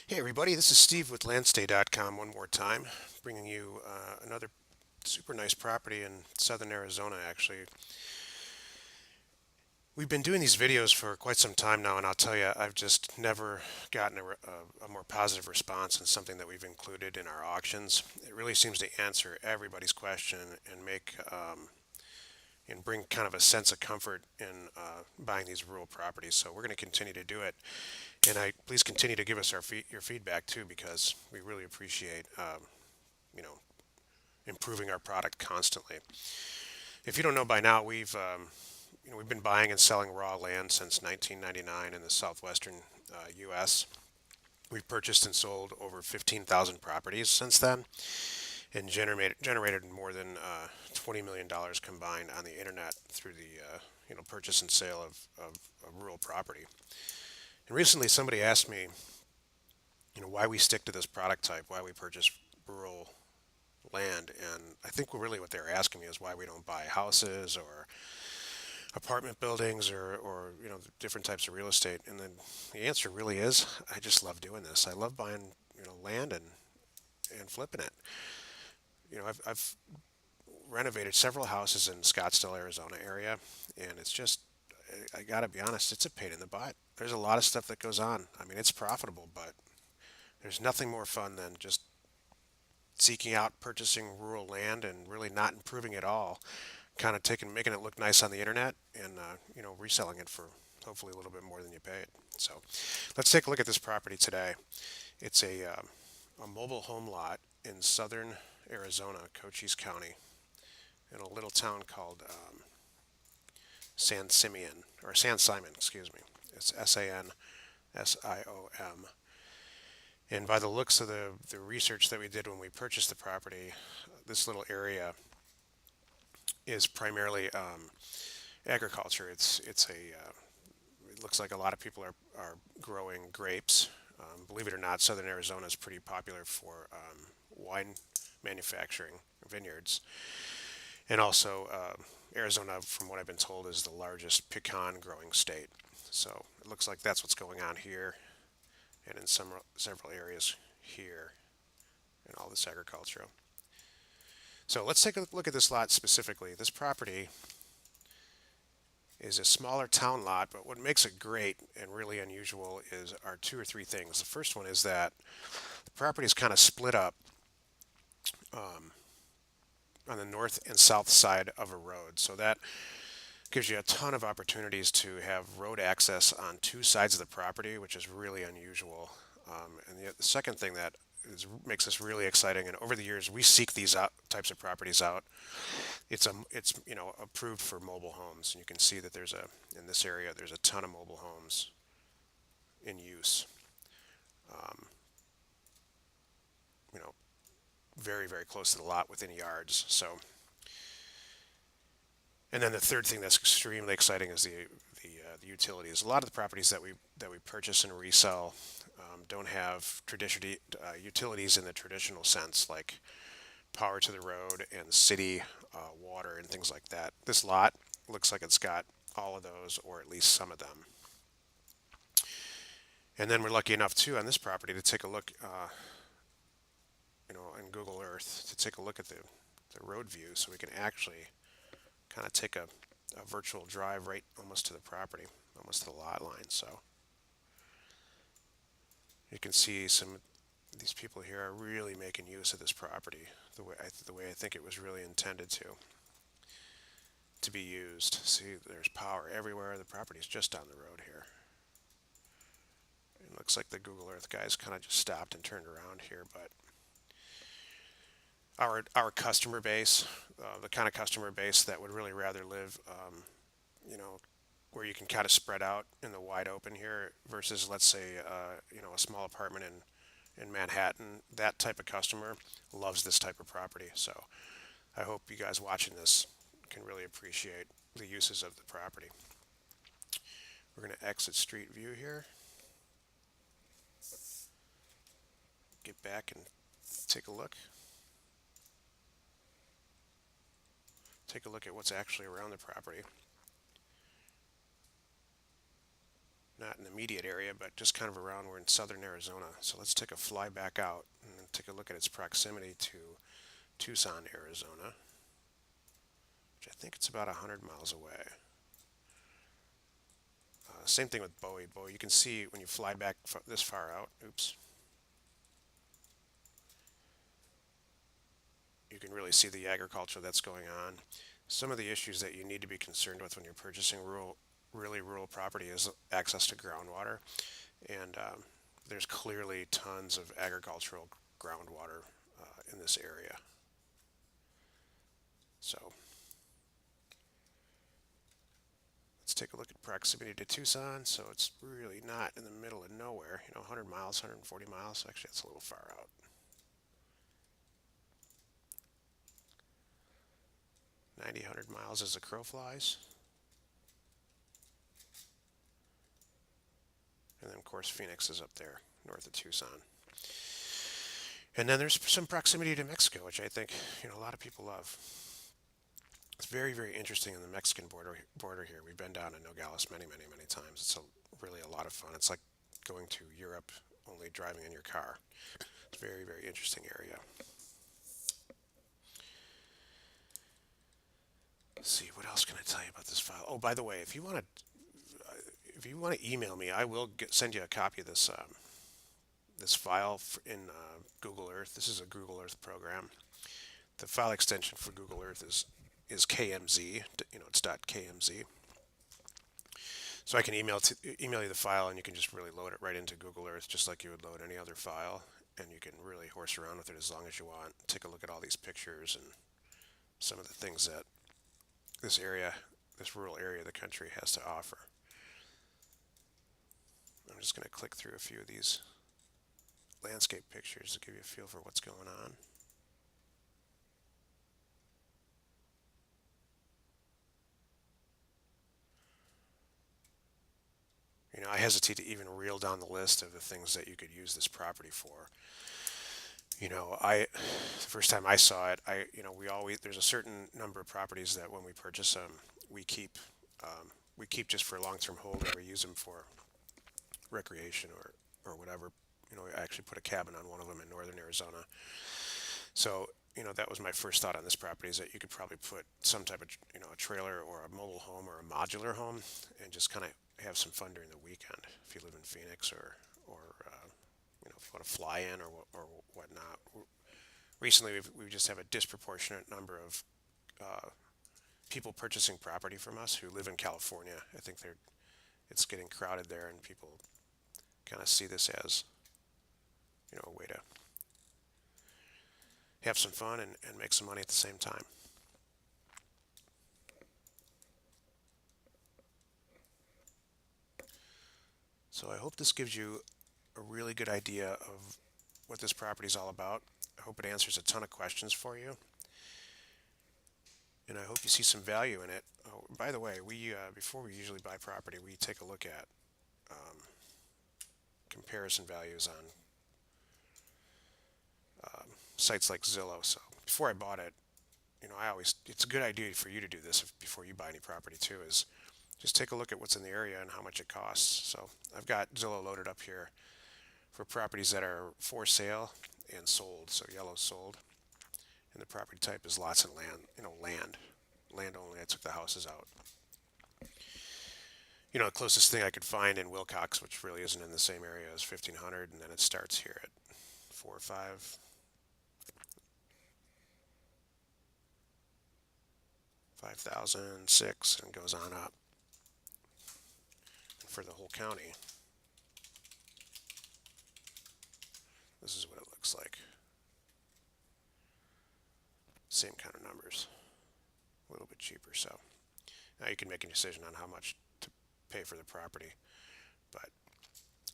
Hey everybody, this is Steve with landstay.com one more time, bringing you another super nice property in southern Arizona actually. We've been doing these videos for quite some time now, and I'll tell you, I've just never gotten a more positive response in something that we've included in our auctions. It really seems to answer everybody's question and make and bring kind of a sense of comfort in buying these rural properties. So we're going to continue to do it. And please continue to give us your feedback too, because we really appreciate you know improving our product constantly. If you don't know by now, we've been buying and selling raw land since 1999 in the southwestern U.S. We've purchased and sold over 15,000 properties since then, and generated more than $20 million combined on the internet through the purchase and sale of a rural property. And recently, somebody asked me, why we stick to this product type, why we purchase rural land, and I think really what they're asking me is why we don't buy houses or apartment buildings or different types of real estate. And then the answer really is I just love doing this. I love buying land and flipping it. I've renovated several houses in Scottsdale, Arizona area, and it's just I gotta be honest, it's a pain in the butt. There's a lot of stuff that goes on. I mean, it's profitable, but there's nothing more fun than just seeking out purchasing rural land and really not improving it all, kind of making it look nice on the internet and reselling it for hopefully a little bit more than you paid. So let's take a look at this property today. It's a mobile home lot in southern Arizona, Cochise County, in a little town called San Simon, excuse me. It's Sansiom. And by the looks of the research that we did when we purchased the property, this little area is primarily agriculture. It looks like a lot of people are growing grapes. Believe it or not, southern Arizona is pretty popular for wine manufacturing, vineyards, and also Arizona, from what I've been told, is the largest pecan growing state. So it looks like that's what's going on here, and in several areas here, and all this agriculture. So let's take a look at this lot specifically. This property is a smaller town lot, but what makes it great and really unusual are two or three things. The first one is that the property is kind of split up on the north and south side of a road. So that gives you a ton of opportunities to have road access on two sides of the property, which is really unusual. And the second thing that makes this really exciting, and over the years we seek these types of properties out. It's approved for mobile homes, and you can see that in this area there's a ton of mobile homes in use. Um, you know, very very close to the lot within yards. So, and then the third thing that's extremely exciting is the utilities. A lot of the properties that we purchase and resell don't have utilities in the traditional sense, like power to the road and city water and things like that. This lot looks like it's got all of those, or at least some of them. And then we're lucky enough too on this property to take a look, in Google Earth, to take a look at the road view, so we can actually kind of take a virtual drive right almost to the property, almost to the lot line. So you can see these people here are really making use of this property the way I think it was really intended to be used. See, there's power everywhere. The property's just down the road here. It looks like the Google Earth guys kind of just stopped and turned around here, but our customer base, the kind of customer base that would really rather live, you know, where you can kind of spread out in the wide open here versus, let's say, a small apartment in Manhattan. That type of customer loves this type of property. So I hope you guys watching this can really appreciate the uses of the property. We're going to exit street view here, get back and take a look. Take a look at what's actually around the property. not in the immediate area, but just kind of around. We're in southern Arizona. So let's take a fly back out and take a look at its proximity to Tucson, Arizona, which I think it's about 100 miles away. Same thing with Bowie. Bowie, you can see when you fly back this far out, oops, you can really see the agriculture that's going on. Some of the issues that you need to be concerned with when you're purchasing really rural property is access to groundwater, and there's clearly tons of agricultural groundwater in this area. So let's take a look at proximity to Tucson. So it's really not in the middle of nowhere. 100 miles, 140 miles. Actually, it's a little far out. 90, 100 miles as the crow flies. And then, of course, Phoenix is up there north of Tucson. And then there's some proximity to Mexico, which I think a lot of people love. It's very, very interesting in the Mexican border here. We've been down to Nogales many times. It's really a lot of fun. It's like going to Europe, only driving in your car. It's a very, very interesting area. Let's see, what else can I tell you about this file? Oh, by the way, if you want to email me, I will send you a copy of this file in Google Earth. This is a Google Earth program. The file extension for Google Earth is KMZ. It's .kmz. So I can email you the file, and you can just really load it right into Google Earth, just like you would load any other file, and you can really horse around with it as long as you want. Take a look at all these pictures and some of the things that this rural area of the country has to offer. I'm just going to click through a few of these landscape pictures to give you a feel for what's going on. I hesitate to even reel down the list of the things that you could use this property for. The first time I saw it, there's a certain number of properties that when we purchase them, we keep, we keep just for long-term hold, or we use them for recreation or whatever. I actually put a cabin on one of them in northern Arizona. So, that was my first thought on this property, is that you could probably put some type of, a trailer or a mobile home or a modular home and just kind of have some fun during the weekend if you live in Phoenix or if you want to fly in or whatnot. Recently, we just have a disproportionate number of people purchasing property from us who live in California. I think it's getting crowded there, and people kind of see this as a way to have some fun and make some money at the same time. So I hope this gives you a really good idea of what this property is all about. I hope it answers a ton of questions for you, and I hope you see some value in it. Oh, by the way, we before we usually buy property, we take a look at comparison values on sites like Zillow. So before I bought it, it's a good idea for you to do this before you buy any property too, is just take a look at what's in the area and how much it costs. So I've got Zillow loaded up here for properties that are for sale and sold. So yellow sold, and the property type is lots and land, land only. I took the houses out. The closest thing I could find in Wilcox, which really isn't in the same area, is 1,500, and then it starts here at 4 or 5. 5,006 and goes on up. And for the whole county, this is what it looks like. Same kind of numbers, a little bit cheaper. So now you can make a decision on how much to pay for the property. But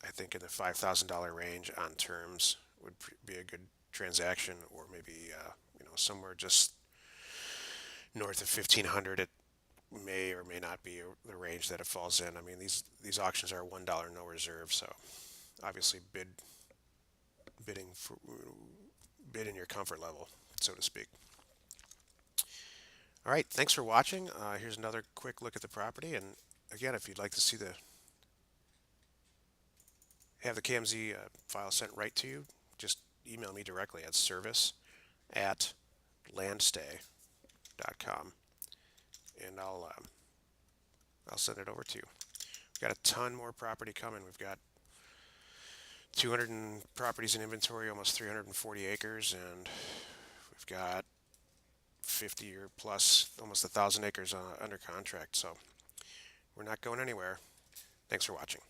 I think in the $5,000 range on terms would be a good transaction, or maybe somewhere just north of 1,500. It may or may not be the range that it falls in. I mean, these auctions are $1 no reserve, so obviously bid in your comfort level, so to speak. All right, thanks for watching. Here's another quick look at the property, and again, if you'd like to see the have the KMZ file sent right to you, just email me directly at service@landstay.com, and I'll send it over to you. We've got a ton more property coming. We've got 200 properties in inventory, almost 340 acres, and we've got 50 or plus, almost 1,000 acres under contract. So we're not going anywhere. Thanks for watching.